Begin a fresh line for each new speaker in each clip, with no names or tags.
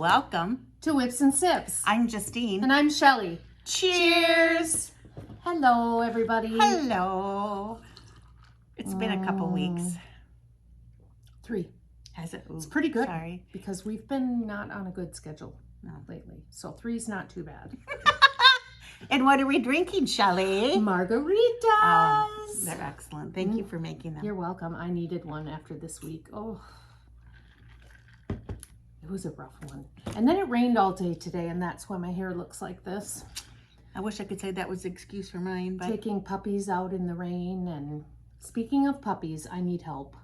Welcome
to Whips and Sips.
I'm Justine.
And I'm Shelly.
Cheers!
Hello, everybody.
Hello. It's been a couple weeks.
3.
Has it? Ooh,
it's pretty good.
Sorry.
Because we've been not on a good schedule lately. So 3's not too bad.
And what are we drinking, Shelly?
Margaritas.
Oh, they're excellent. Thank you for making them.
You're welcome. I needed one after this week. Oh, it was a rough one. And then it rained all day today, and that's why my hair looks like this.
I wish I could say that was the excuse for mine, but
taking puppies out in the rain. And speaking of puppies, I need help.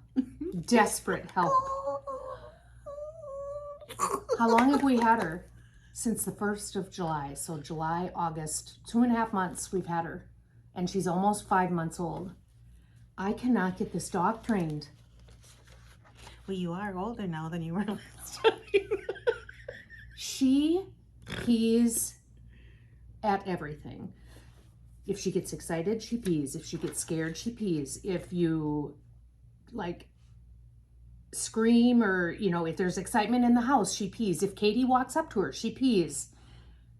Desperate help. How long have we had her? Since the 1st of July. So July, August, 2.5 months we've had her. And she's almost 5 months old. I cannot get this dog trained.
Well, you are older now than you were last time.
She pees at everything. If she gets excited, she pees. If she gets scared, she pees. If you scream or, if there's excitement in the house, she pees. If Katie walks up to her, she pees.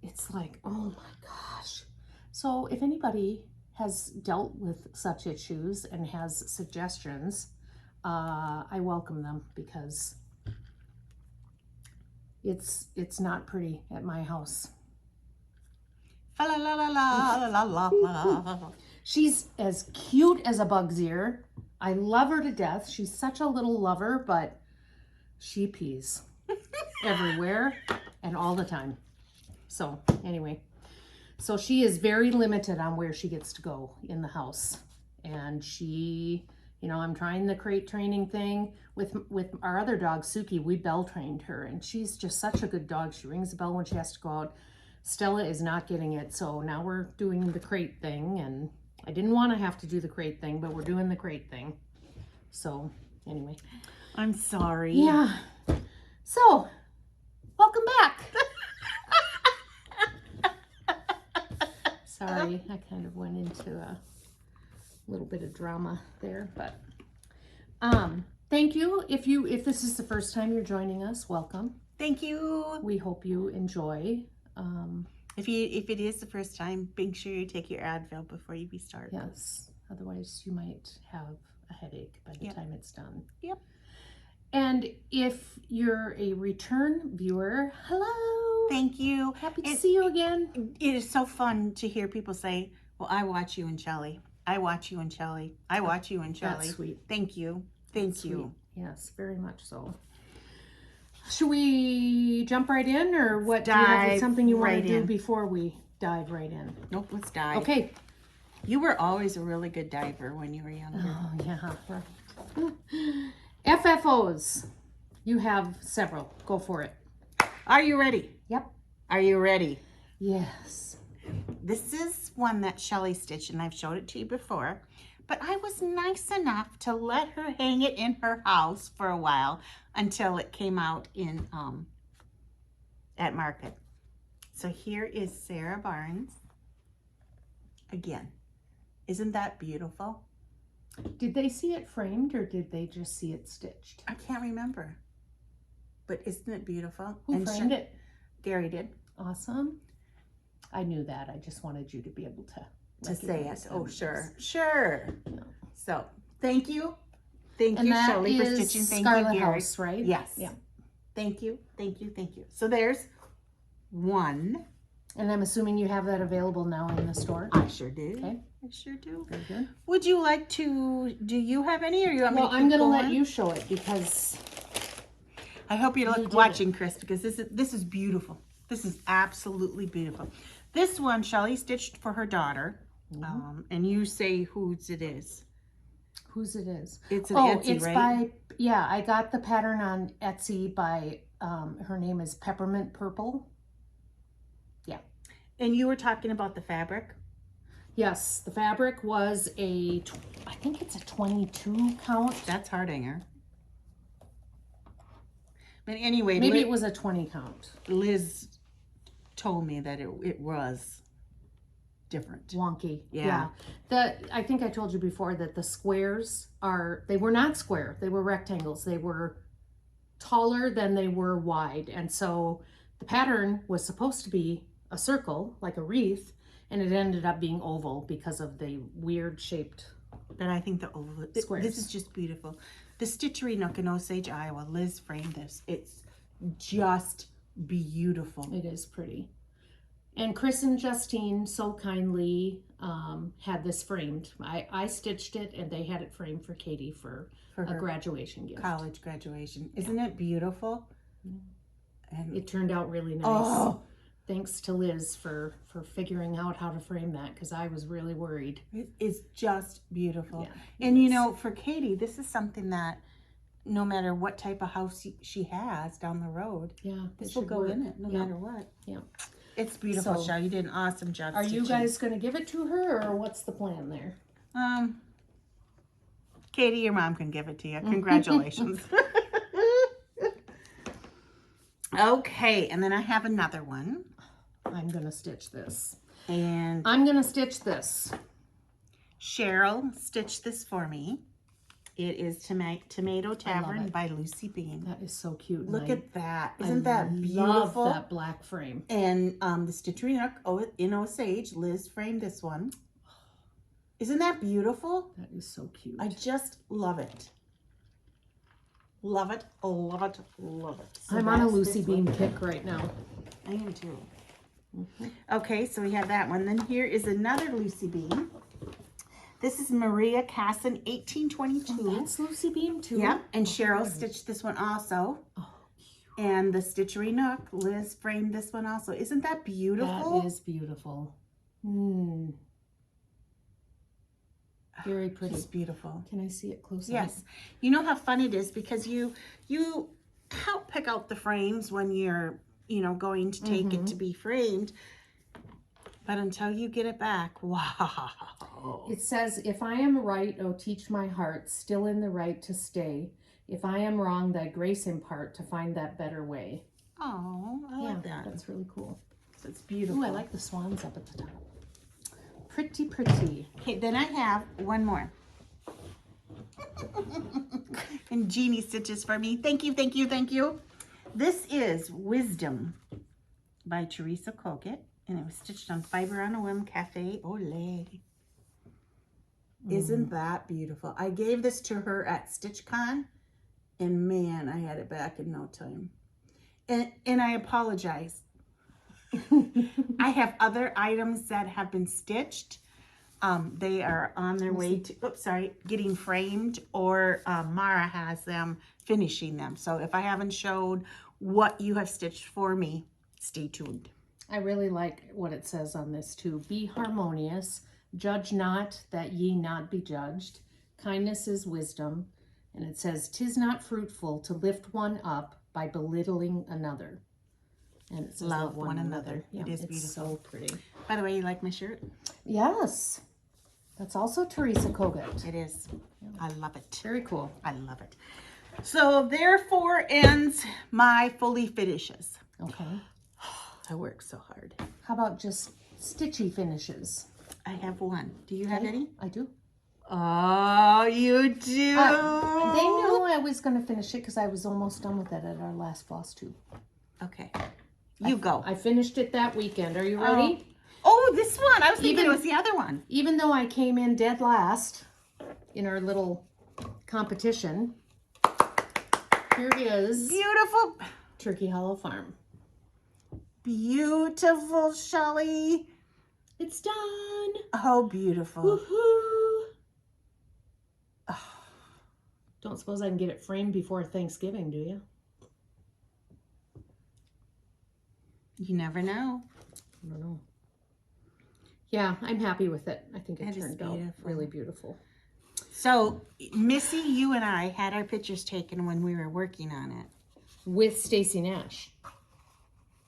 It's like, oh my gosh. So if anybody has dealt with such issues and has suggestions, I welcome them, because it's not pretty at my house.
La la la la la la la.
She's as cute as a bug's ear. I love her to death. She's such a little lover, but she pees everywhere and all the time. So anyway, so she is very limited on where she gets to go in the house. And she, I'm trying the crate training thing with our other dog, Suki. We bell trained her, and she's just such a good dog. She rings the bell when she has to go out. Stella is not getting it, so now we're doing the crate thing, and I didn't want to have to do the crate thing, but we're doing the crate thing. So anyway,
I'm sorry.
Yeah. So welcome back. Sorry, I kind of went into a little bit of drama there, but thank you. If this is the first time you're joining us, welcome.
Thank you.
We hope you enjoy.
If it is the first time, make sure you take your Advil before you start.
Yes, otherwise you might have a headache by the time it's done.
Yep.
And if you're a return viewer, hello.
Thank you.
Happy to see you again.
It is so fun to hear people say, well, I watch you and Shelly. I watch you and Shelly. I watch you and Shelly.
That's sweet.
Thank you. Thank you.
Sweet. Yes, very much so. Should we jump right in, or what? Do you have something you want to do before we dive right in?
Nope, let's dive.
Okay.
You were always a really good diver when you were younger.
Oh, yeah, right. FFOs. You have several. Go for it.
Are you ready?
Yep.
Are you ready?
Yes.
This is one that Shelly stitched, and I've showed it to you before. But I was nice enough to let her hang it in her house for a while until it came out in at market. So here is Sarah Barnes. Again, isn't that beautiful?
Did they see it framed, or did they just see it stitched?
I can't remember. But isn't it beautiful?
Who framed it?
Gary did.
Awesome. I knew that. I just wanted you to be able to
say it. Oh, sure. Sure.
No.
So, thank you. Thank you, Shelly, for stitching. Thank you, Gary.
House, right?
Yes.
Yeah.
Thank you. Thank you. Thank you. So there's one.
And I'm assuming you have that available now in the store?
I sure do.
Okay.
I sure do.
Very good.
Would you like to, do you have any, or you want me to keep
I'm going to
going?
let you show it, because
I hope you're watching, Chris, because this is beautiful. This is absolutely beautiful. This one Shelly stitched for her daughter, and you say whose it is.
Whose it is?
It's an Etsy,
it's
right?
I got the pattern on Etsy by, her name is Peppermint Purple. Yeah.
And you were talking about the fabric?
Yes, the fabric was I think it's a 22 count.
That's Hardanger. But anyway,
maybe it was a 20 count.
Liz told me that it was different.
Wonky.
Yeah.
I think I told you before that the squares they were not square. They were rectangles. They were taller than they were wide. And so the pattern was supposed to be a circle, like a wreath, and it ended up being oval because of the weird shaped
But I think the oval,
squares.
this is just beautiful. The Stitchery Nook in Osage, Iowa. Liz framed this. It's just beautiful.
It is pretty. And Chris and Justine so kindly had this framed. I stitched it, and they had it framed for Katie for a
her
graduation gift.
college graduation. Isn't it beautiful? And
It turned out really nice.
oh,
Thanks to Liz for figuring out how to frame that, because I was really worried.
it is just beautiful.
Yeah,
And you know, for Katie, this is something that no matter what type of house she has down the road,
Yeah,
this will go in it no matter what.
Yeah.
It's beautiful,
So,
Shell. You did an awesome job.
Are you
stitching.
guys going to give it to her, or what's the plan there?
Katie, your mom can give it to you. Congratulations. Okay, and then I have another one.
I'm going to stitch this.
And
I'm going to stitch this.
Cheryl stitched this for me. It is Tomato Tavern
it.
by Lucy Bean.
That is so cute.
Look at that.
I
Isn't that beautiful?
love that black frame.
And the Stitchery Nook in Osage, Liz framed this one. Isn't that beautiful?
That is so cute.
I just love it. Love it, love it, love it. So
I'm on a
that's
Lucy
this
Bean
one.
kick right now.
I am too. Okay, so we have that one. Then here is another Lucy Bean. This is Maria Casson, 1822.
Oh, that's Lucy Bean too?
Yep, and Cheryl stitched this one also.
Oh,
And the Stitchery Nook, Liz framed this one also. Isn't that beautiful?
that is beautiful. Hmm. Very pretty.
It's beautiful.
Can I see it close
Yes. You know how fun it is because you help pick out the frames when you're, going to take it to be framed. But until you get it back, wow.
It says, if I am right, oh, teach my heart, still in the right to stay. If I am wrong, thy grace impart to find that better way.
Oh, I like that.
That's really cool.
It's beautiful.
Ooh, I like the swans up at the top. Pretty, pretty.
Okay, then I have one more. And Jeannie stitches for me. Thank you, thank you, thank you. This is Wisdom by Teresa Colgate. And it was stitched on Fiber on a Whim Cafe Olay. Isn't that beautiful? I gave this to her at StitchCon. And man, I had it back in no time. And I apologize. I have other items that have been stitched. They are on their way to, getting framed, or Mara has them finishing them. So if I haven't showed what you have stitched for me, stay tuned.
I really like what it says on this too. Be harmonious, judge not that ye not be judged. Kindness is wisdom. And it says, 'tis not fruitful to lift one up by belittling another. And it says,
Love one another.
Yeah,
It is
it's
beautiful.
so pretty.
By the way, you like my shirt?
Yes. That's also Teresa Colgate.
It is. I love it.
Very cool.
I love it. So therefore ends my fully finishes.
Okay.
I work so hard.
How about just Stitchy Finishes?
I have one. Do you have any?
I do.
Oh, you do.
They knew I was going to finish it because I was almost done with it at our last Flossstube.
Okay. You go.
I finished it that weekend. Are you ready?
Oh, this one. I was thinking it was the other one.
Even though I came in dead last in our little competition, here it is.
Beautiful.
Turkey Hollow Farm.
Beautiful, Shelly.
It's done.
Oh, beautiful.
Woohoo. Oh. Don't suppose I can get it framed before Thanksgiving, do you?
You never know.
I don't know. Yeah, I'm happy with it. I think it
That is
turned out
beautiful.
really beautiful.
So, Missy, you and I had our pictures taken when we were working on it.
With Stacy Nash.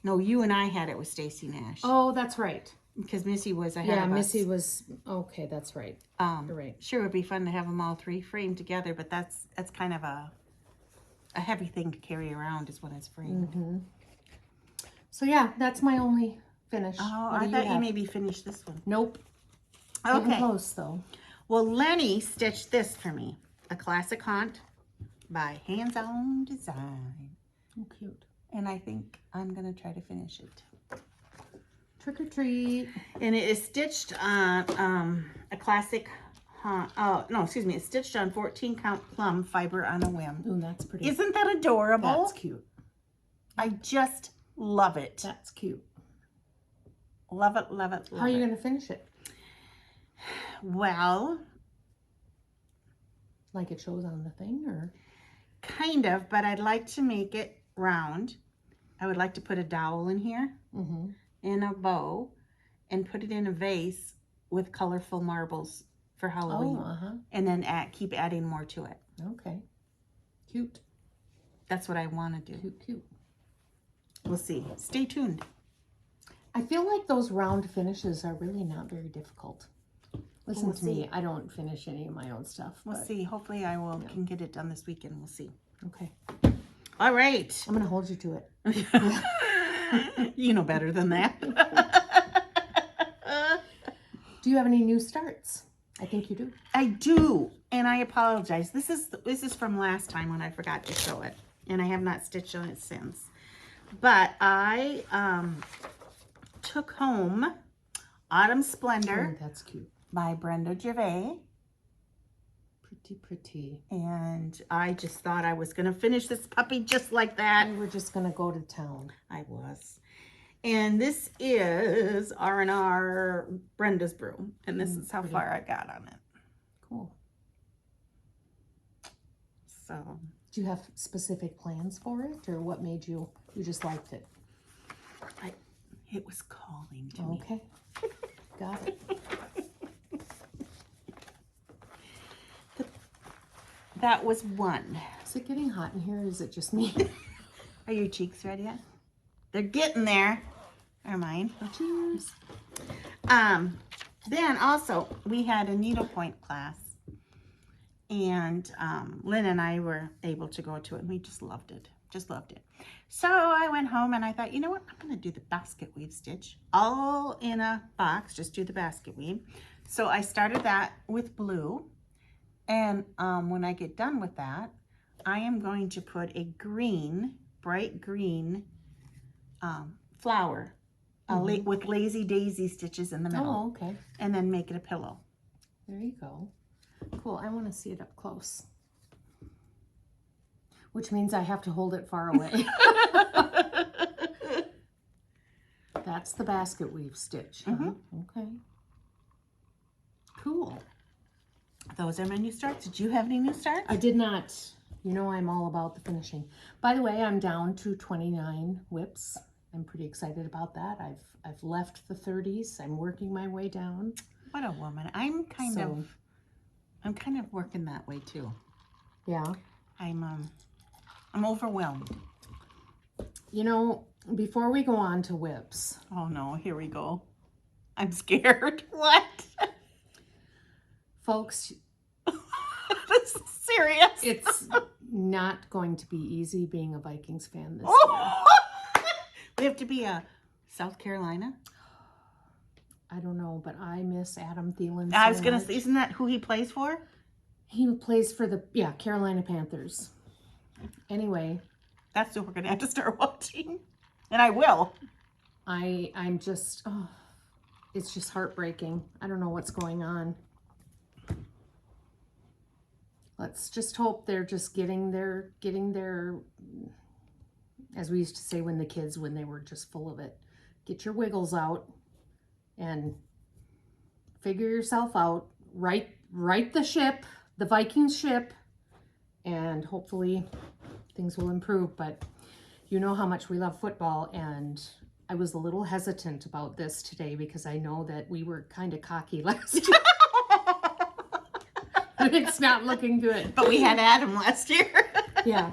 No, you and I had it with Stacy Nash.
Oh, that's right.
Because Missy was ahead
Yeah,
of us.
Missy was, okay, that's right. You're right.
Sure, it would be fun to have them all three framed together, but that's kind of a heavy thing to carry around is when it's framed.
Mm-hmm. So yeah, that's my only finish.
Oh,
What
I
do
thought you
have?
maybe finished this one.
Nope. Getting
Okay.
close though.
Well, Lenny stitched this for me. A classic haunt by Hands On Design.
Oh, cute.
And I think I'm going to try to finish it.
Trick or treat.
And it is stitched on a classic, it's stitched on 14 count plum fiber on a whim.
Ooh, that's pretty.
Isn't that adorable?
That's cute.
I just love it.
That's cute.
Love it, love it, love it.
How are you going to finish it?
Well,
like it shows on the thing, or?
Kind of, but I'd like to make it round. I would like to put a dowel in here and a bow and put it in a vase with colorful marbles for Halloween.
Oh,
and then keep adding more to it.
Okay. Cute.
That's what I want to do.
Cute, cute.
We'll see. Stay tuned.
I feel like those round finishes are really not very difficult. Listen to me. I don't finish any of my own stuff.
We'll see. Hopefully I can get it done this weekend. We'll see.
Okay.
All right.
I'm going to hold you to it.
You know better than that.
Do you have any new starts? I think you do.
I do. And I apologize. This is from last time when I forgot to show it. And I have not stitched on it since. But I took home Autumn Splendor.
Oh, that's cute.
By Brenda Gervais.
Pretty, pretty.
And I just thought I was going to finish this puppy just like that.
We were just going to go to town.
I was. And this is R&R Brenda's Brew. And this is how far I got on it.
Cool.
So.
Do you have specific plans for it? Or what made you just liked it?
It was calling to me.
Okay. Got it.
That was one.
Is it getting hot in here, or is it just me?
Are your cheeks ready yet? They're getting there. Are mine.
Oh, cheers.
Then also, we had a needlepoint class. And Lynn and I were able to go to it, and we just loved it. Just loved it. So I went home, and I thought, you know what? I'm going to do the basket weave stitch. All in a box, just do the basket weave. So I started that with blue. And when I get done with that, I am going to put a green, bright green flower with lazy daisy stitches in the middle.
Oh, okay.
And then make it a pillow.
There you go. Cool. I want to see it up close. Which means I have to hold it far away. That's the basket weave stitch. Huh? Okay. Cool.
Those are my new starts. Did you have any new starts?
I did not. You know I'm all about the finishing. By the way, I'm down to 29 whips. I'm pretty excited about that. I've left the 30s. I'm working my way down.
What a woman. I'm kind of working that way too.
Yeah.
I'm overwhelmed.
You know, before we go on to whips.
Oh no, here we go. I'm scared. What?
Folks,
this is serious.
It's not going to be easy being a Vikings fan this year.
We have to be a South Carolina.
I don't know, but I miss Adam Thielen.
I was gonna say, isn't that who he plays for?
He plays for the Carolina Panthers. Anyway,
that's what we're gonna have to start watching, and I will.
I'm just, it's just heartbreaking. I don't know what's going on. Let's just hope they're just getting their, as we used to say when they were just full of it, get your wiggles out and figure yourself out, right the ship, the Vikings ship, and hopefully things will improve. But you know how much we love football, and I was a little hesitant about this today because I know that we were kind of cocky last year. It's not looking good.
But we had Adam last year.
Yeah.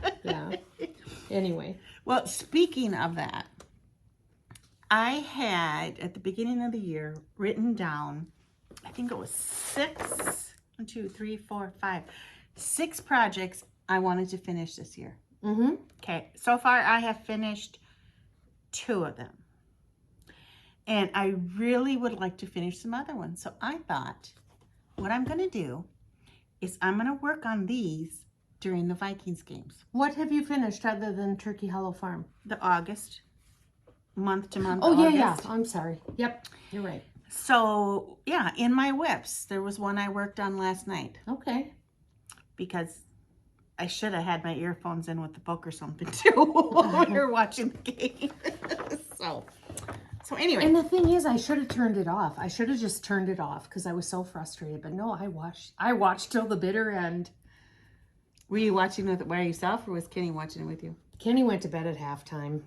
Anyway.
Well, speaking of that, I had, at the beginning of the year, written down, I think it was 6 projects I wanted to finish this year. Okay, so far I have finished 2 of them. And I really would like to finish some other ones. So I thought, what I'm going to do is I'm going to work on these during the Vikings games.
What have you finished other than Turkey Hollow Farm?
The August, month to month.
Oh, yeah.
August.
I'm sorry. Yep, you're right.
So, yeah, in my whips, there was one I worked on last night
Okay.
because I should have had my earphones in with the book or something too while we were watching the game. So anyway.
And the thing is, I should have turned it off. I should have just turned it off because I was so frustrated. But no, I watched till the bitter end.
Were you watching it by yourself or was Kenny watching it with you?
Kenny went to bed at halftime.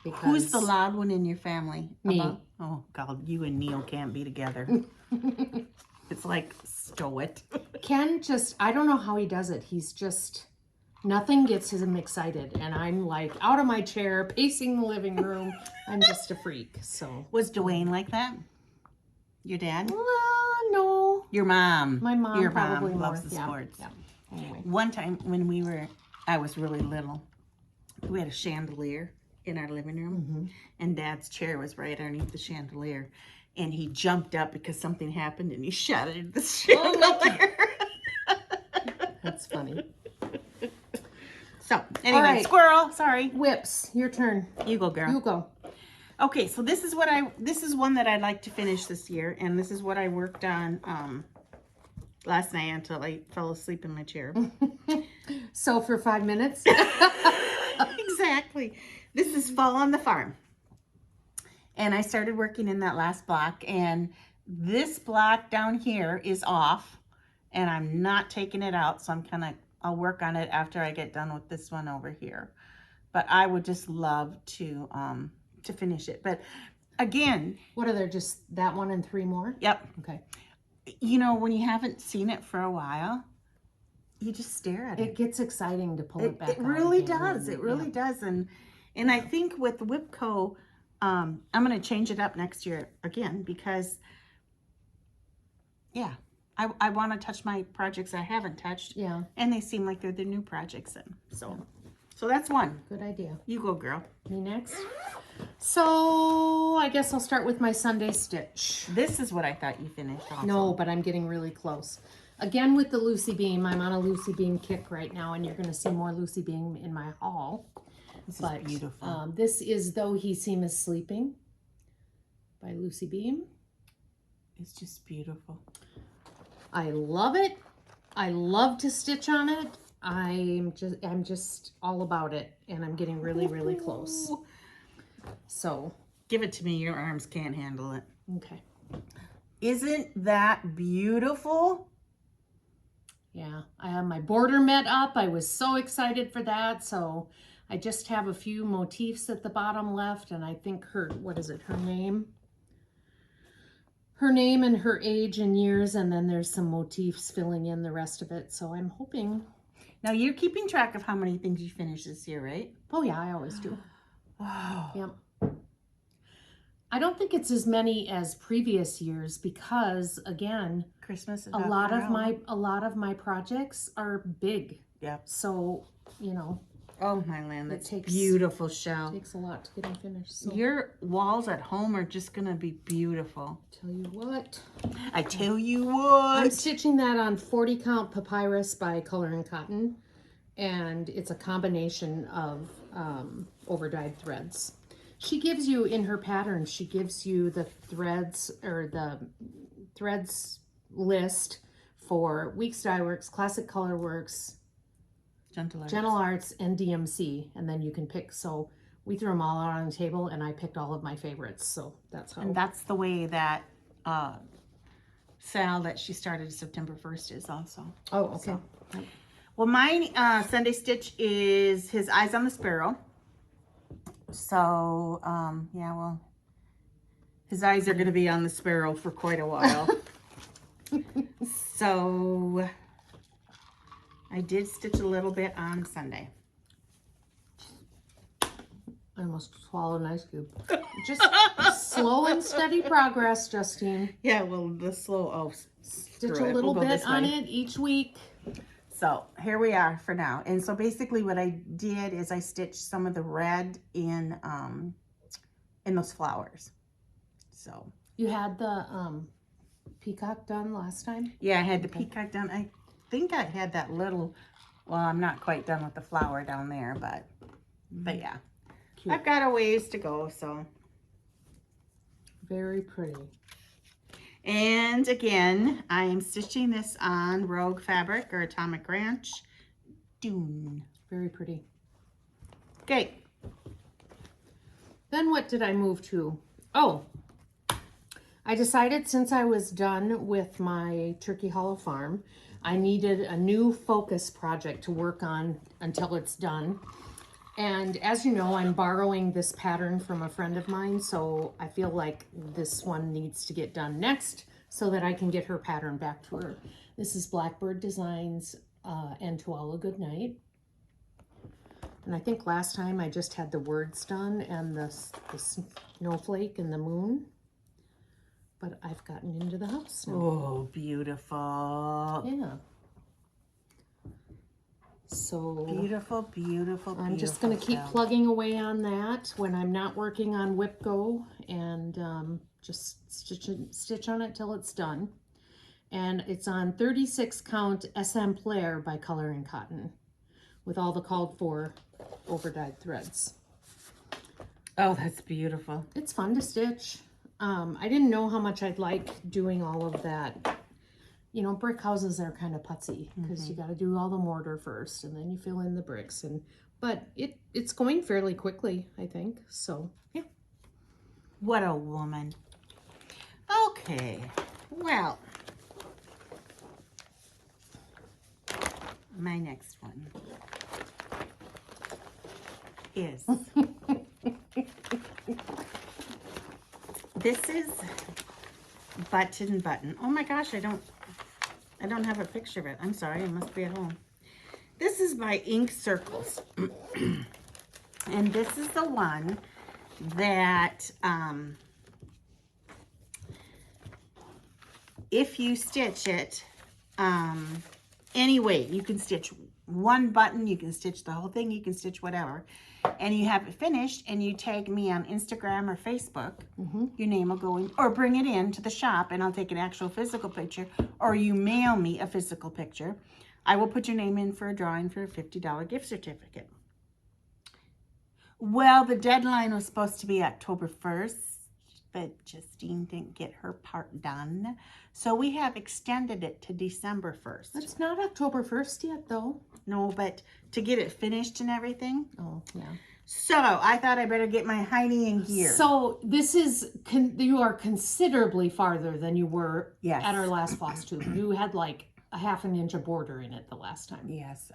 Who's the loud one in your family?
Me.
Oh, God, you and Neil can't be together. It's like, stow it.
Ken just, I don't know how he does it. He's just, nothing gets him excited. And I'm like out of my chair, pacing the living room. I'm just a freak, so.
Was Dwayne like that? Your dad?
No.
Your mom.
My mom
Your
probably
mom
more.
loves the sports.
Yeah. Anyway.
One time when I was really little, we had a chandelier in our living room, and Dad's chair was right underneath the chandelier, and he jumped up because something happened, and he shattered the chandelier.
That's funny.
So, anyway,
right.
squirrel, sorry.
Whips, your turn.
You go, girl.
You go.
Okay, so this is one that I'd like to finish this year, and this is what I worked on last night until I fell asleep in my chair.
So for 5 minutes?
Exactly. This is Fall on the Farm. And I started working in that last block, and this block down here is off, and I'm not taking it out, so I'll work on it after I get done with this one over here. But I would just love to finish it. But again,
What are there, just that one and 3 more?
yep.
Okay.
You know, when you haven't seen it for a while, you just stare at it.
It gets exciting to pull it back
It
out
really
again.
does. It really does. And I think with Whipco, I'm going to change it up next year again because, yeah, I want to touch my projects I haven't touched.
Yeah.
And they seem like they're the new projects. So that's one.
Good idea.
You go, girl.
Me next? So I guess I'll start with my Sunday stitch.
This is what I thought you finished also.
No, but I'm getting really close. Again with the Lucy Beam. I'm on a Lucy Beam kick right now, and you're going to see more Lucy Beam in my haul.
This is beautiful.
This is Though He Seemeth Sleeping by Lucy Beam.
It's just beautiful.
I love it. I love to stitch on it. I'm just all about it, and I'm getting really, really close. So
give it to me. Your arms can't handle it.
okay.
Isn't that beautiful?
Yeah, I have my border met up. I was so excited for that. So I just have a few motifs at the bottom left, and I think her name and her age and years, and then there's some motifs filling in the rest of it. So I'm hoping.
Now you're keeping track of how many things you finished this year, right?
Oh yeah, I always do.
Wow.
Yep. I don't think it's as many as previous years because, again,
Christmas is
a lot of my projects are big.
Yep.
So, you know,
Oh my land, that's
takes-
beautiful, Shell.
it takes a lot to get them finished. So
Your walls at home are just gonna be beautiful.
tell you what,
I tell you
I'm
what.
stitching that on 40 count papyrus by Color and Cotton, and it's a combination of over-dyed threads. She gives you, in her pattern, she gives you the threads, or the threads list for Weeks Dye Works, Classic Color Works, Gentle Arts, and DMC, and then you can pick. So we threw them all out on the table, and I picked all of my favorites. So that's how.
And that's the way that sale that she started September 1st is also.
Oh, okay.
So, well, my Sunday stitch is His Eyes on the Sparrow. So, yeah, well, his eyes are going to be on the sparrow for quite a while. So, I did stitch a little bit on Sunday.
I almost swallowed an ice cube. Just slow and steady progress, Justine.
Yeah, well, the slow,
Stitch a little bit on it each week.
So here we are for now. And so basically what I did is I stitched some of the red in those flowers. So
You had the peacock done last time?
yeah, I had the peacock done. think I had that little, well, I'm not quite done with the flower down there, but yeah.
Cute.
I've got a ways to go, so.
Very pretty.
And again, I am stitching this on Rogue Fabric or Atomic Ranch Dune.
Very pretty.
Okay.
Then what did I move to? Oh, I decided since I was done with my Turkey Hollow farm, I needed a new focus project to work on until it's done. And as you know, I'm borrowing this pattern from a friend of mine, so I feel like this one needs to get done next so that I can get her pattern back to her. This is Blackbird Designs and To All a Good Night. And I think last time I just had the words done and the snowflake and the moon. But I've gotten into the house now.
Oh, beautiful.
Yeah. So
Beautiful, beautiful,
I'm just going to keep plugging away on that when I'm not working on Whip Go, and just stitch on it till it's done. And it's on 36 count Exemplaire by Color and Cotton with all the called for over-dyed threads.
Oh, that's beautiful.
It's fun to stitch. I didn't know how much I'd like doing all of that. You know, brick houses are kind of putsy because you got to do all the mortar first and then you fill in the bricks. But it's going fairly quickly, I think. So, yeah.
What a woman. Okay. Well, my next one is this is button. Oh my gosh, I don't have a picture of it. I'm sorry, I must be at home. This is by Ink Circles. And this is the one that if you stitch it any way, you can stitch one button, you can stitch the whole thing, you can stitch whatever, and you have it finished and you tag me on Instagram or Facebook, your name will go in, or bring it in to the shop and I'll take an actual physical picture, or you mail me a physical picture. I will put your name in for a drawing for a $50 gift certificate. Well, the deadline was supposed to be October 1st, but Justine didn't get her part done. So we have extended it to December 1st.
It's not October 1st yet, though.
No, but to get it finished and everything.
Oh, yeah.
So I thought I better get my Heidi in gear.
So this is, you are considerably farther than you were
Yes.
at our last Flossstube. You had like a ½ an inch of border in it the last time.
Yes,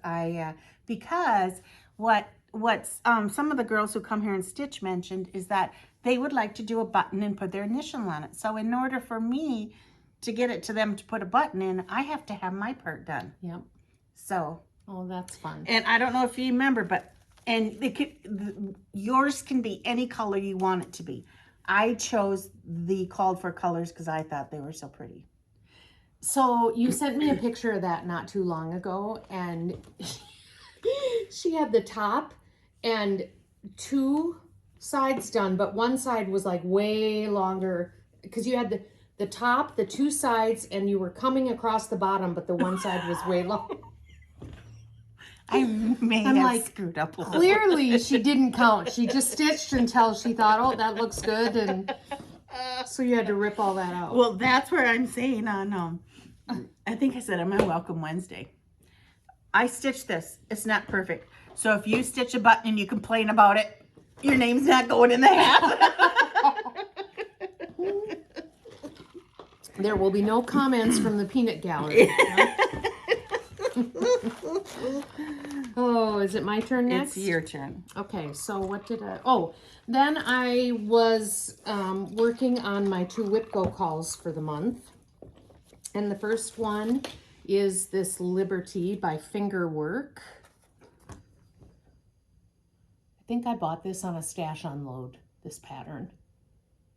because what's some of the girls who come here and stitch mentioned is that they would like to do a button and put their initial on it. So in order for me to get it to them to put a button in, I have to have my part done.
Yep.
So.
Oh, that's fun.
And I don't know if you remember, but yours can be any color you want it to be. I chose the called for colors because I thought they were so pretty.
So you sent me a picture of that not too long ago, and she had the top and 2 sides done, but one side was like way longer because you had the top, the 2 sides, and you were coming across the bottom, but the one side was way long.
I'm like, screwed up a little.
Clearly she didn't count. She just stitched until she thought, oh, that looks good, and so you had to rip all that out.
Well, that's where I'm saying on I think I said on my Welcome Wednesday, I stitched this. It's not perfect. So if you stitch a button and you complain about it, your name's not going in the hat.
There will be no comments from the peanut gallery. Oh, is it my turn next?
It's your turn.
Okay, so what did I... Oh, then I was working on my 2 Whip Go calls for the month. And the first one is this Liberty by Fingerwork. I think I bought this on a stash unload, this pattern.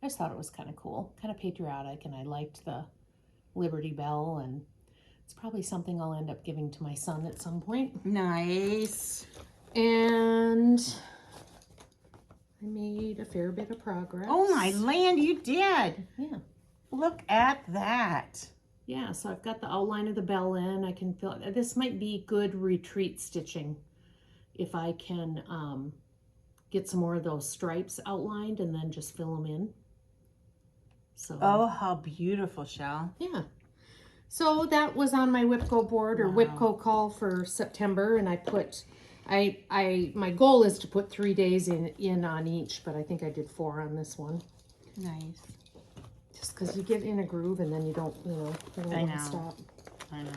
I just thought it was kind of cool, kind of patriotic, and I liked the Liberty Bell, and it's probably something I'll end up giving to my son at some point.
Nice.
And I made a fair bit of progress.
Oh my land, you did.
Yeah.
Look at that.
yeah, so I've got the outline of the bell in. I can fill it. This might be good retreat stitching if I can get some more of those stripes outlined and then just fill them in. So
Oh, how beautiful, Shell.
yeah. So that was on my Whipco board or Whipco call for September, and I put my goal is to put 3 days in on each, but I think I did 4 on this one.
Nice.
Just because you get in a groove and then you don't want to stop.
I know.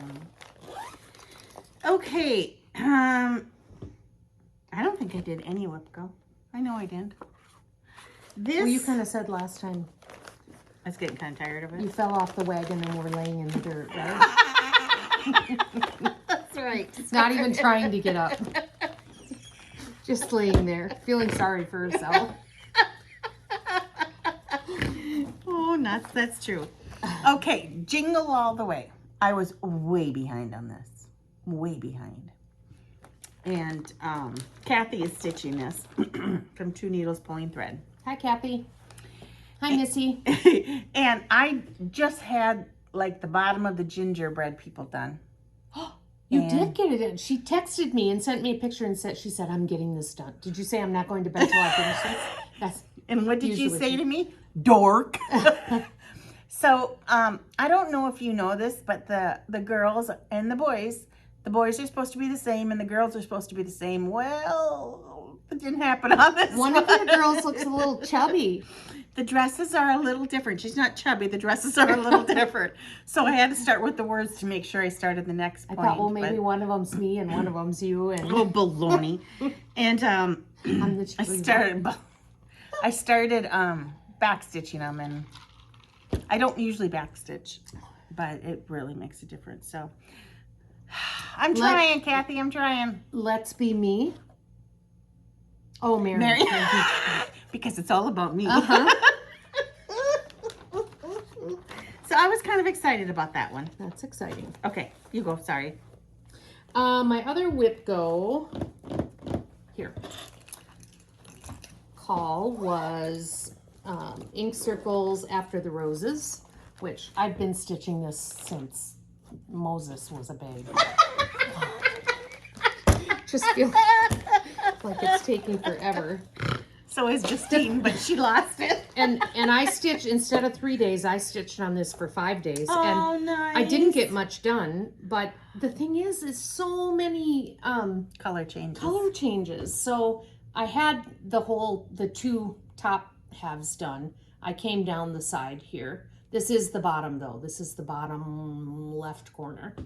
Okay. I don't think I did any Whipco. I know I didn't. This.
Well, you kind of said last time
I was getting kind of tired of it.
you fell off the wagon and were laying in the dirt, right?
That's right.
Not even trying to get up. Just laying there, feeling sorry for herself.
Oh, nuts. That's true. Okay, Jingle All the Way. I was way behind on this. Way behind. And Kathy is stitching this from 2 Needles Pulling Thread.
Hi, Kathy. Hi, Missy.
And I just had like the bottom of the gingerbread people done.
You did get it in. She texted me and sent me a picture and she said, I'm getting this done. Did you say I'm not going to bed till I finish this? That's
And what did you say to me? Dork. So, I don't know if you know this, but the girls and the boys are supposed to be the same and the girls are supposed to be the same. Well, it didn't happen on this
one. Of your girls looks a little chubby.
The dresses are a little different. She's not chubby. The dresses are a little different. So I had to start with the words to make sure I started the next point.
I thought, well, maybe one of them's me and one of them's you. And
oh, baloney. And I started back stitching them, and I don't usually back stitch, but it really makes a difference. So I'm trying, Kathy. I'm trying.
Let's be me. Oh, Mary.
Because it's all about me.
Uh-huh.
So I was kind of excited about that one.
That's exciting.
Okay, you go. Sorry.
My other Whipco here call was ink circles after the roses, which I've been stitching this since Moses was a babe. Just feel like it's taking forever.
So is Justine, but she lost it.
And I stitched, instead of 3 days, I stitched on this for 5 days.
Oh,
and
nice.
I didn't get much done, but the thing is so many
color changes.
So I had the 2 top halves done. I came down the side here. This is the bottom though. This is the bottom left corner.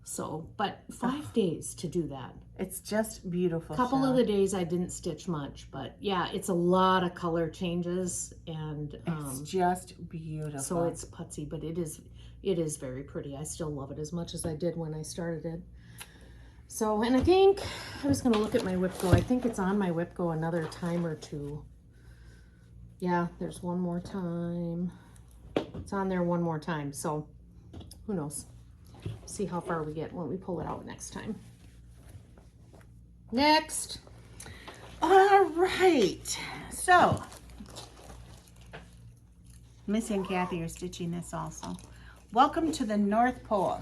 So, but 5 days to do that.
It's just beautiful.
A couple of the days I didn't stitch much, but yeah, it's a lot of color changes and
it's just beautiful.
So it's putsy, but it is very pretty. I still love it as much as I did when I started it. So, and I think I was going to look at my Whipco. I think it's on my Whipco another time or 2. Yeah, there's one more time. It's on there one more time. So who knows? See how far we get when we pull it out next time. Next.
All right. So Missy and Kathy are stitching this also. Welcome to the North Pole.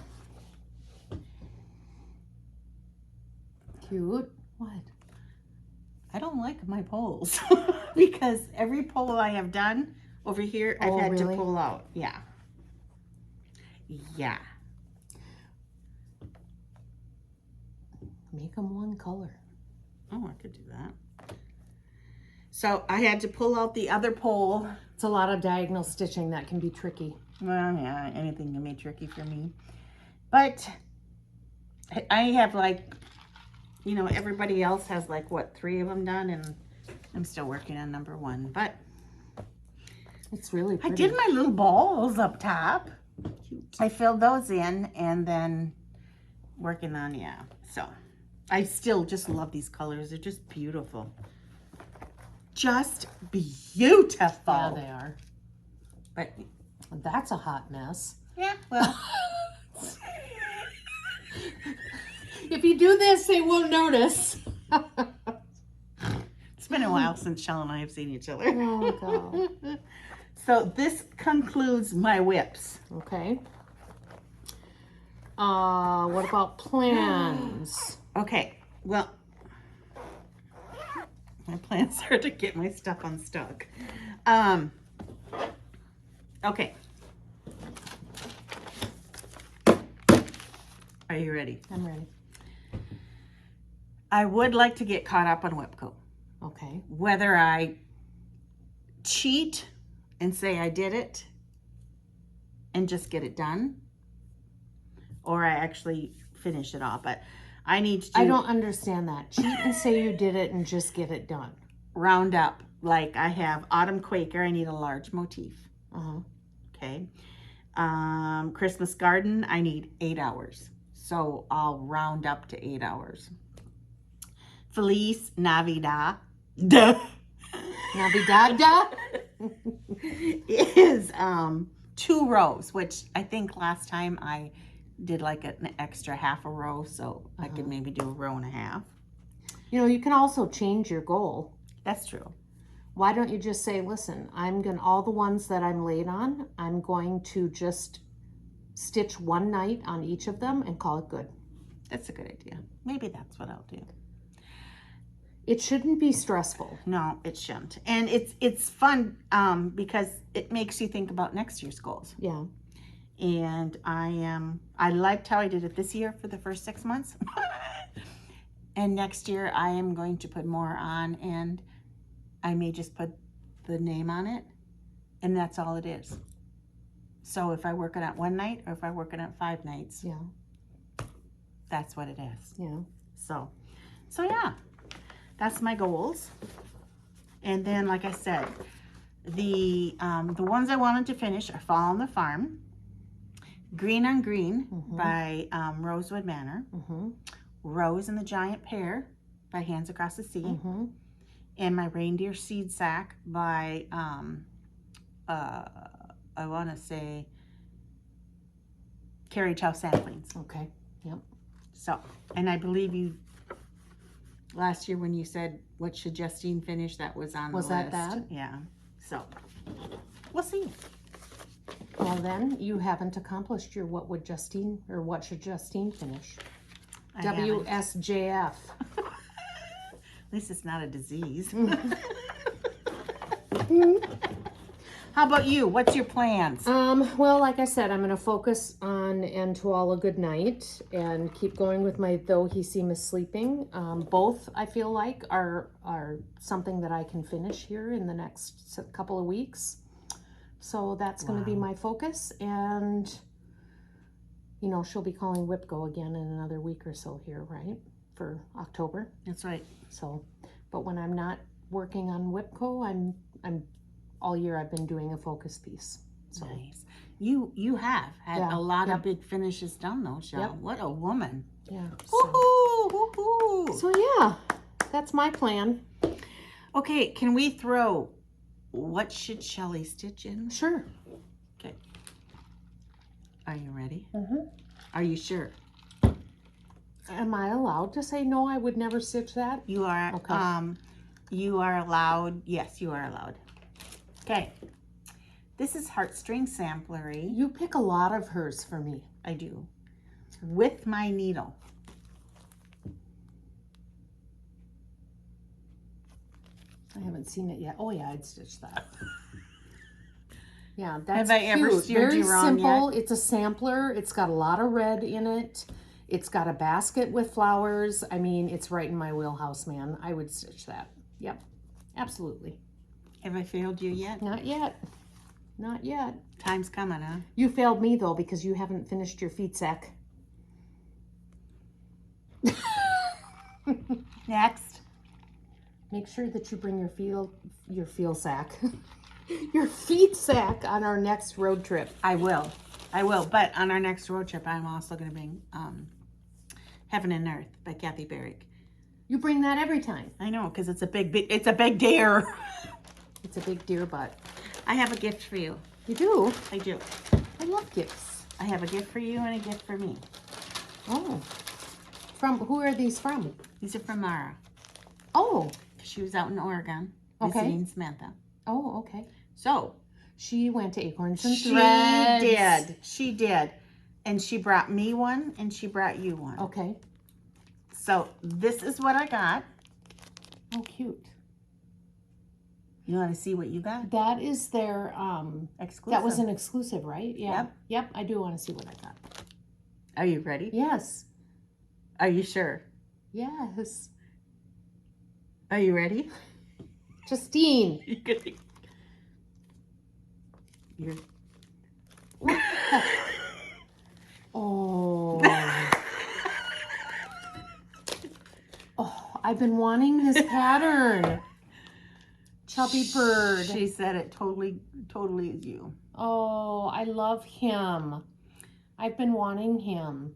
Cute. What?
I don't like my poles because every pole I have done over here, I've had to pull out. Yeah. Yeah.
Make them one color.
Oh, I could do that. So I had to pull out the other pole.
It's a lot of diagonal stitching that can be tricky.
Well, yeah, anything can be tricky for me. But I have like, you know, everybody else has like, what, 3 of them done, and I'm still working on number 1. But
it's really pretty.
I did my little balls up top. Cute. I filled those in and then working on, yeah. So I still just love these colors. They're just beautiful. Just beautiful.
Yeah, they are.
But
that's a hot mess.
yeah, well.
If you do this, they won't notice.
It's been a while since Shell and I have seen each other.
Oh, God.
So this concludes my whips.
Okay. What about plans?
Okay, well, my plans are to get my stuff unstuck. Okay. Are you ready?
I'm ready.
I would like to get caught up on Whipco.
Okay.
Whether I cheat and say I did it and just get it done, or I actually finish it all. But I need to
I don't understand that. Cheat and say you did it and just get it done.
round up. Like I have Autumn Quaker, I need a large motif. Okay. Christmas Garden, I need 8 hours. So I'll round up to 8 hours. Feliz Navidad. Duh.
Navidad?
Is 2 rows, which I think last time I did like an extra half a row, so I could maybe do a row and a half.
You know, you can also change your goal.
That's true.
Why don't you just say, listen, all the ones that I'm late on, I'm going to just stitch one night on each of them and call it good.
That's a good idea. Maybe that's what I'll do.
It shouldn't be stressful.
No, it shouldn't. And it's fun because it makes you think about next year's goals.
Yeah.
And I liked how I did it this year for the first 6 months. And next year I am going to put more on, and I may just put the name on it, and that's all it is. So if I work it out one night or if I work it out 5 nights,
Yeah.
that's what it is.
Yeah.
So yeah, that's my goals. And then, like I said, the ones I wanted to finish are Fall on the Farm, Green on Green by Rosewood Manor, Rose and the Giant Pear by Hands Across the Sea, and my Reindeer Seed Sack by I want to say Carrie Chow Samplings.
Okay. Yep.
So, and I believe you last year when you said what should Justine finish, that was on the list.
Was that?
Yeah. So we'll see.
Well, then you haven't accomplished your what should Justine finish?
I haven't.
WSJF.
At least it's not a disease. How about you? What's your plans?
Well, like I said, I'm going to focus on And to All a Good Night and keep going with my Though He Seemeth Sleeping. Both, I feel like, are something that I can finish here in the next couple of weeks. So that's going to be my focus. And, you know, she'll be calling Whipco again in another week or so here, right? For October.
That's right.
So, but when I'm not working on Whipco, I'm all year I've been doing a focus piece. So.
Nice. You have had a lot of big finishes done though, Shell.
Yep.
What a woman.
Yeah.
Woohoo! Woohoo!
So yeah, that's my plan.
Okay, can we throw what should Shelly stitch in?
Sure.
Okay. Are you ready? Are you sure?
Am I allowed to say no? I would never stitch that.
You are.
Okay.
You are allowed. Yes, you are allowed. Okay. This is Heartstring Sampler.
You pick a lot of hers for me.
I do. With my needle.
I haven't seen it yet. Oh yeah, I'd stitch that. Yeah, that's
Have I ever
cute.
steered
Very
you wrong
simple.
yet?
It's a sampler. It's got a lot of red in it. It's got a basket with flowers. I mean, it's right in my wheelhouse, man. I would stitch that. Yep, absolutely.
Have I failed you yet?
Not yet. Not yet.
Time's coming, huh?
You failed me though because you haven't finished your feet sack.
Next.
Make sure that you bring your feel sack. Your feet sack on our next road trip.
I will. But on our next road trip, I'm also going to bring Heaven and Earth by Kathy Barrick.
You bring that every time.
I know, because it's a big dare.
It's a big deer butt.
I have a gift for you.
You do?
I do.
I love gifts.
I have a gift for you and a gift for me.
Oh. Who are these from?
These are from Mara.
Oh.
She was out in Oregon
Okay.
visiting Samantha.
Oh, okay.
So
She went to Acorns and
she
Threads.
did. She did. And she brought me one, and she brought you one.
Okay.
So this is what I got.
Oh, cute.
You want to see what you got?
That is their,
Exclusive.
that was an exclusive, right? Yeah.
Yep.
Yep, I do want to see what I got.
Are you ready?
Yes.
Are you sure?
Yes.
Are you ready?
Justine.
You're...
Oh. Oh, I've been wanting this pattern. Chubby bird.
She said it totally is you.
Oh, I love him. I've been wanting him.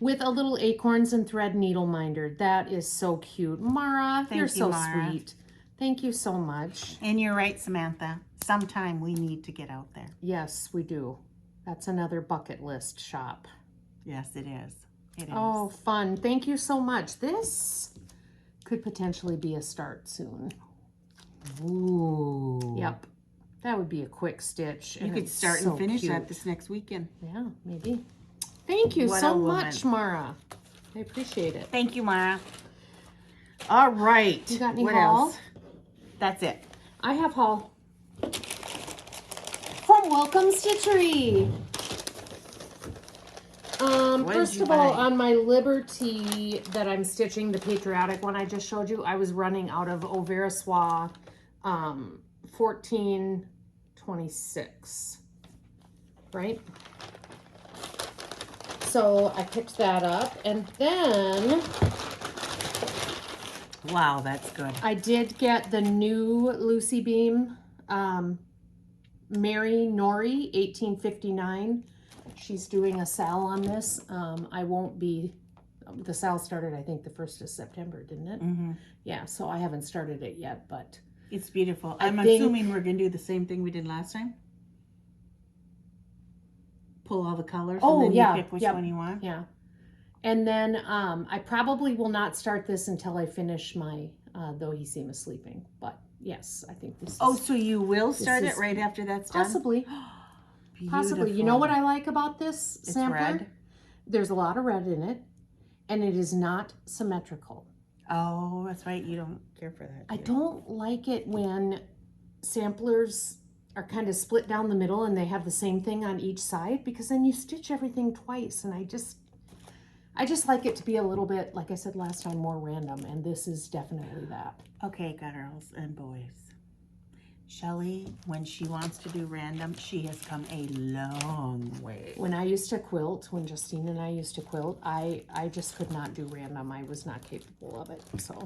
With a little acorns and thread needle minder. That is so cute. Mara, you're so sweet. Thank you so much.
And you're right, Samantha. Sometime we need to get out there.
Yes, we do. That's another bucket list shop.
Yes, it is. It is.
Oh, fun. Thank you so much. This could potentially be a start soon.
Ooh.
Yep. That would be a quick stitch.
You could start and finish that this next weekend.
Yeah, maybe. Thank you so much, Mara. I appreciate it.
Thank you, Mara. All right.
You got any
what
haul?
else? That's it.
I have haul. From Welcome Stitchery. First of all, on my Liberty that I'm stitching, the patriotic one I just showed you, I was running out of Au Versoir 1426, right? So I picked that up, and then
wow, that's good.
I did get the new Lucy Beam Mary Nori 1859. She's doing a sale on this. I won't be, the sale started I think the 1st of September, didn't it?
Mm-hmm.
Yeah, so I haven't started it yet, but
it's beautiful. I'm assuming we're gonna do the same thing we did last time. Pull all the colors and then you pick which one you want.
Yeah. And then I probably will not start this until I finish my Though He Seemeth Sleeping. But yes, I think this is...
Oh, so you will start it right after that's done?
Possibly. Possibly. You know what I like about this sampler?
Red.
There's a lot of red in it, and it is not symmetrical.
Oh, that's right. You don't care for that.
I don't like it when samplers are kind of split down the middle and they have the same thing on each side, because then you stitch everything twice, and I just like it to be a little bit, like I said last time, more random, and this is definitely that.
Okay, girls and boys. Shelly, when she wants to do random, she has come a long way.
When I used to quilt, when Justine and I used to quilt, I just could not do random. I was not capable of it. So,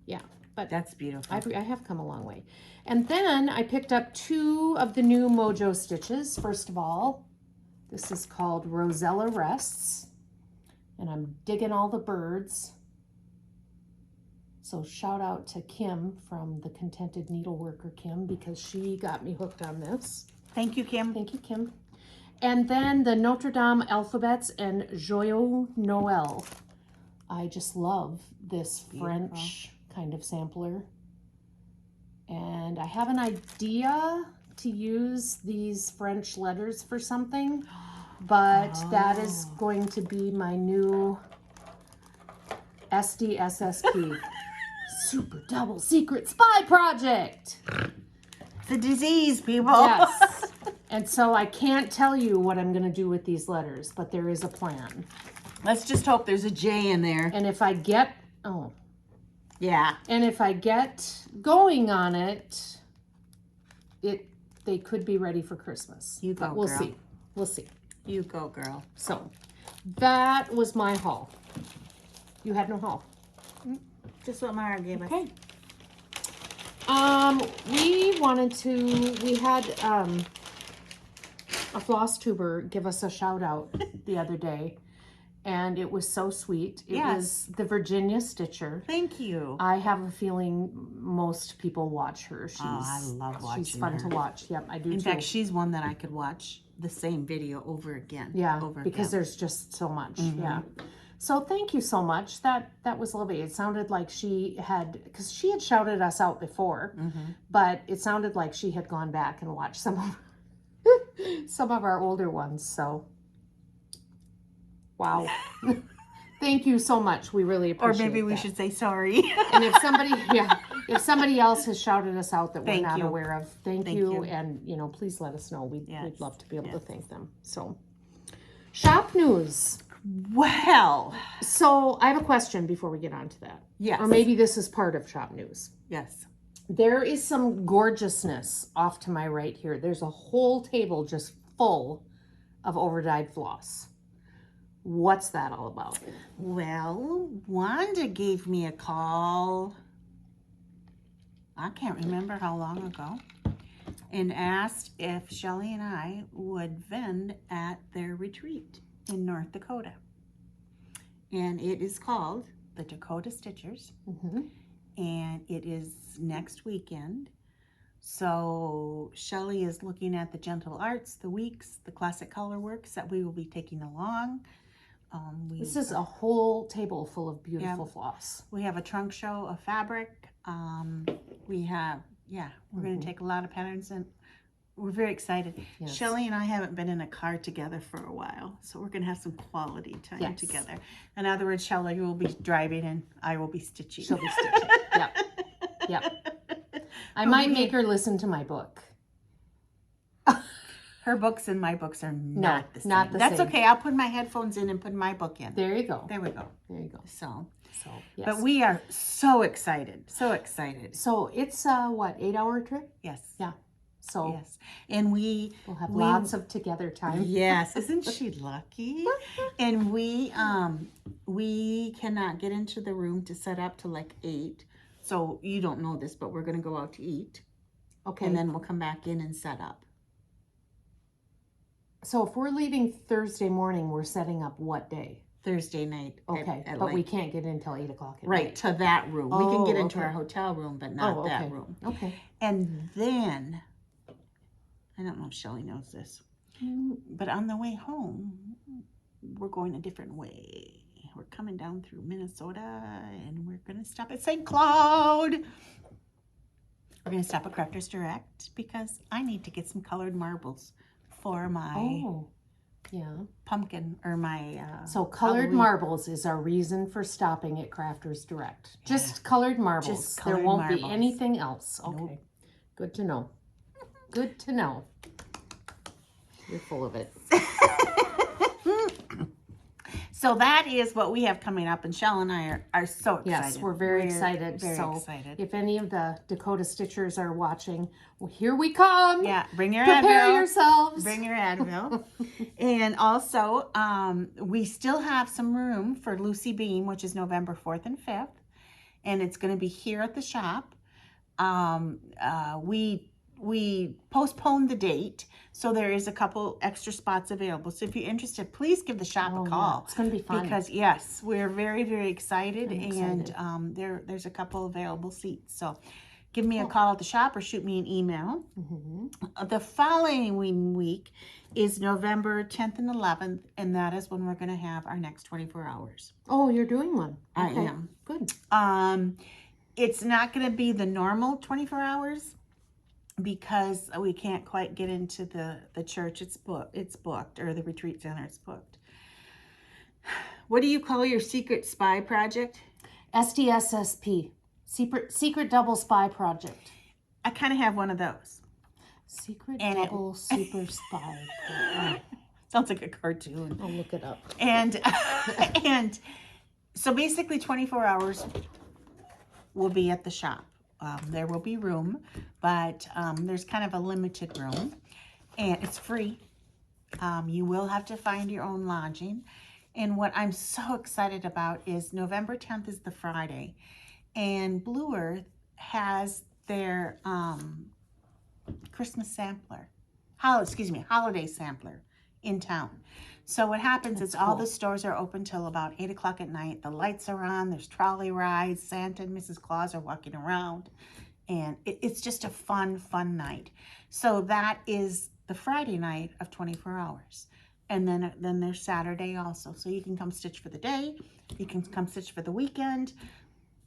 yeah. But
that's beautiful.
I have come a long way. And then I picked up 2 of the new Mojo Stitches. First of all, this is called Rosella Rests. And I'm digging all the birds. So shout out to Kim from the Contented Needleworker, Kim, because she got me hooked on this.
Thank you, Kim.
Thank you, Kim. And then the Notre Dame Alphabets and Joyo Noel. I just love this French kind of sampler. And I have an idea to use these French letters for something, but that is going to be my new SDSSP. Super double secret spy project.
It's a disease, people.
Yes. And so I can't tell you what I'm going to do with these letters, but there is a plan.
Let's just hope there's a J in there.
And if I get,
yeah.
And if I get going on it, they could be ready for Christmas.
You go,
but we'll
girl.
see. We'll see.
You go, girl.
So that was my haul. You had no haul.
Just what Mara gave us.
Okay. We had a floss tuber give us a shout out the other day, and it was so sweet. It was the Virginia Stitcher.
Thank you.
I have a feeling most people watch her.
I love watching
She's fun to watch. Yep, I do
In
too.
fact, she's one that I could watch the same video over again.
Yeah, because there's just so much. Yeah. So thank you so much. That was lovely. It sounded like she had, because she had shouted us out before, but it sounded like she had gone back and watched some of our older ones. So Wow. Thank you so much. We really
Or
appreciate it.
maybe we should say sorry.
And if somebody else has shouted us out that we're
Thank
not
you.
aware of, thank
Thank
you.
you.
And, please let us know. We'd
Yes.
love to be able to
Yes.
thank them. So, shop news.
Well,
So, I have a question before we get on to that.
yes.
Or maybe this is part of shop news.
Yes.
There is some gorgeousness off to my right here. There's a whole table just full of overdyed floss. What's that all about?
Well, Wanda gave me a call, I can't remember how long ago, and asked if Shelly and I would vend at their retreat in North Dakota. And it is called the Dakota Stitchers,
Mm-hmm.
and it is next weekend. So Shelly is looking at the Gentle Arts, the Weeks, the Classic Color Works that we will be taking along.
This is a whole table full of beautiful floss.
We have a trunk show of fabric. We're going to take a lot of patterns, and we're very excited.
Yes.
Shelly and I haven't been in a car together for a while, so we're going to have some quality time together. In other words, Shelly will be driving and I will be stitching.
She'll be stitching. Yep. I might make her listen to my book.
Her books and my books are not the same.
Not the
That's
same.
okay. I'll put my headphones in and put my book in.
There you go.
There we go.
There you go.
So,
yes.
but we are so excited. So excited.
So it's a 8-hour trip?
Yes.
Yeah. So
yes. And we'll
have lots of together time.
Yes. Isn't she lucky? And we cannot get into the room to set up till like 8. So you don't know this, but we're going to go out to eat.
Okay.
And then we'll come back in and set up.
So if we're leaving Thursday morning, we're setting up what day?
Thursday night.
Okay, but we can't get in until 8 o'clock at
night. To that room. We can get into our hotel room, but not
okay.
that room.
Okay.
And then, I don't know if Shelly knows this, but on the way home, we're going a different way. We're coming down through Minnesota, and we're going to stop at St. Cloud. We're going to stop at Crafters Direct because I need to get some colored marbles for my pumpkin or my
so colored
Halloween.
Marbles is our reason for stopping at Crafters Direct. Just colored marbles.
Just colored
there won't
marbles.
be anything else. Okay.
Nope.
Good to know. Good to know. You're full of it.
So that is what we have coming up, and Shell and I are so excited.
Yes, we're very excited.
Very
so
excited.
If any of the Dakota Stitchers are watching, well, here we come.
Yeah, bring your
Prepare
Advil.
yourselves.
Bring your Advil. And also, we still have some room for Lucy Beam, which is November 4th and 5th. And it's going to be here at the shop. We postponed the date, so there is a couple extra spots available. So if you're interested, please give the shop a call.
Yeah. It's going to be fun.
Because, yes, we're very, very excited.
I'm excited.
And there's a couple available seats. So give me a call at the shop or shoot me an email.
Mm-hmm.
The following week is November 10th and 11th, and that is when we're going to have our next 24 hours.
Oh, you're doing one.
I
Okay.
am.
Good.
It's not going to be the normal 24 hours because we can't quite get into the church. It's booked, or the retreat center. It's booked. What do you call your secret spy project?
SDSSP. Secret Double Spy Project.
I kind of have one of those.
Secret
And
Double Super Spy Project.
Sounds like a cartoon.
I'll look it up.
And and so basically 24 hours will be at the shop. There will be room, but there's kind of a limited room, and it's free. You will have to find your own lodging. And what I'm so excited about is November 10th is the Friday, and Blue Earth has their Christmas sampler, holiday sampler in town. So what happens is all the stores are open till about 8 o'clock at night. The lights are on, there's trolley rides, Santa and Mrs. Claus are walking around, and it's just a fun night. So that is the Friday night of 24 hours. And then there's Saturday also. So you can come stitch for the day, you can come stitch for the weekend.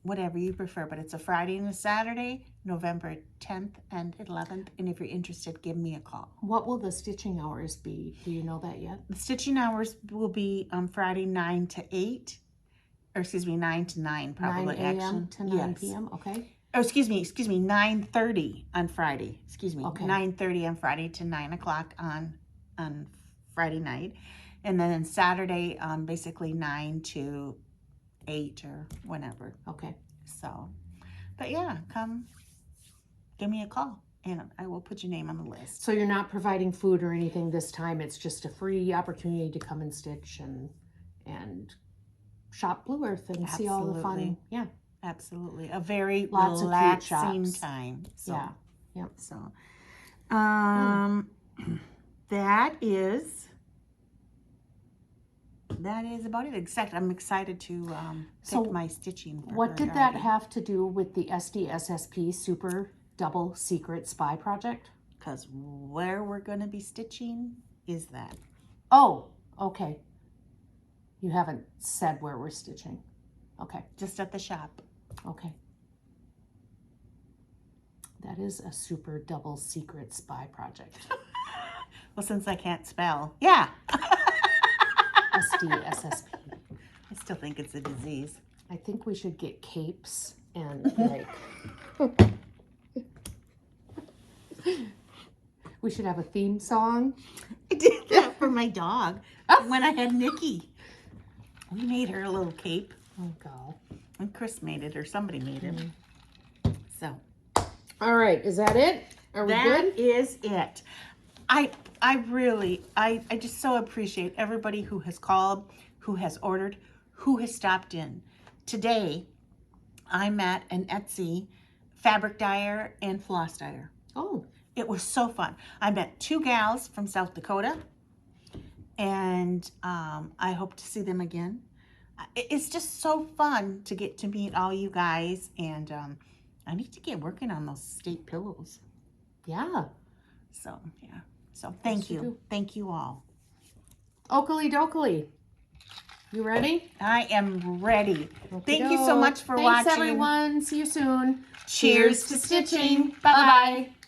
whatever you prefer, but it's a Friday and a Saturday, November 10th and 11th. And if you're interested, give me a call.
What will the stitching hours be? Do you know that yet?
The stitching hours will be on Friday 9 to 8, or excuse me, 9 to 9 probably.
9 a.m.
actually.
to 9
Yes.
p.m. Okay.
Oh, excuse me, 9:30 on Friday. Excuse me,
Okay.
9:30 on Friday to 9 o'clock on Friday night. And then Saturday, basically 9 to 8 or whenever.
Okay.
So, but yeah, come give me a call and I will put your name on the list.
So you're not providing food or anything this time. It's just a free opportunity to come and stitch and shop Blue Earth and see all the fun.
Absolutely.
Yeah.
Absolutely. A very
Lots of cute
relaxing
shops.
time. So,
Yeah. Yep.
So, that is about it. Except I'm excited to
So
pick my stitching for
What
her
did that
already.
have to do with the SDSSP Super Double Secret Spy Project?
Because where we're going to be stitching is that.
Oh, okay. You haven't said where we're stitching. Okay.
Just at the shop.
Okay. That is a super double secret spy project.
Well, since I can't spell. Yeah.
SDSSP.
I still think it's a disease.
I think we should get capes and like we should have a theme song.
I did that for my dog when I had Nikki. We made her a little cape.
Oh God.
And Chris made it, or somebody made it. So
All right, is that it? Are we
that
good?
is it. I just so appreciate everybody who has called, who has ordered, who has stopped in. Today, I'm at an Etsy fabric dyer and floss dyer.
Oh,
It was so fun. I met 2 gals from South Dakota, and I hope to see them again. It's just so fun to get to meet all you guys, and I need to get working on those state pillows.
yeah.
So, yeah. So, thank
you
you.
do.
Thank you all.
Oakley dokley. You ready?
I am ready. Thank you so much for
Thanks,
watching.
everyone. See you soon.
Cheers to stitching. Bye-bye.